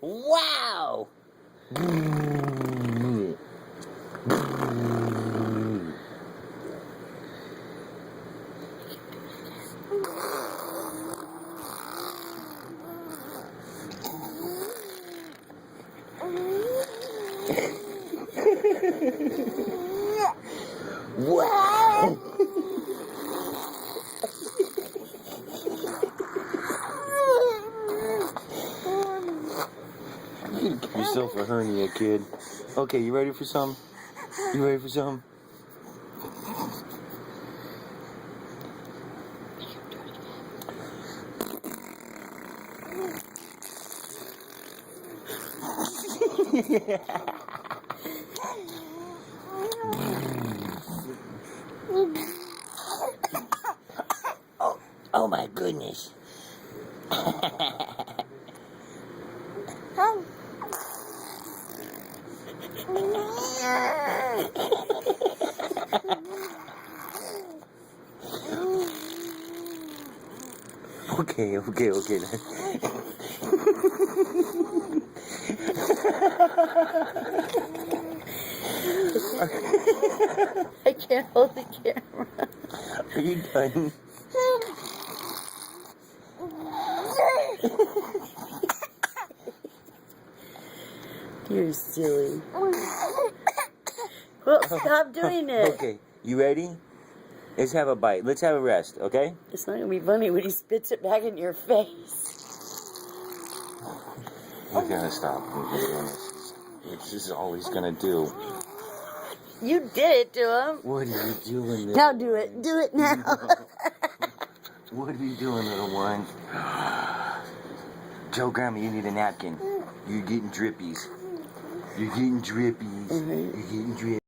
Wow! Wow! You give yourself a hernia, kid. Okay, you ready for some? You ready for some? Oh my goodness. Okay. I can't hold the camera. Are you done? You're silly. Well, stop doing it. Okay, you ready? Let's have a bite. Let's have a rest, okay? It's not going to be funny when he spits it back in your face. We're gonna stop. This is all he's gonna do. You did it to him. What are you doing? Now do it. Do it now. What are you doing, little one? Tell Grandma you need a napkin. You're getting drippies. You're getting drippies. You're getting drippies.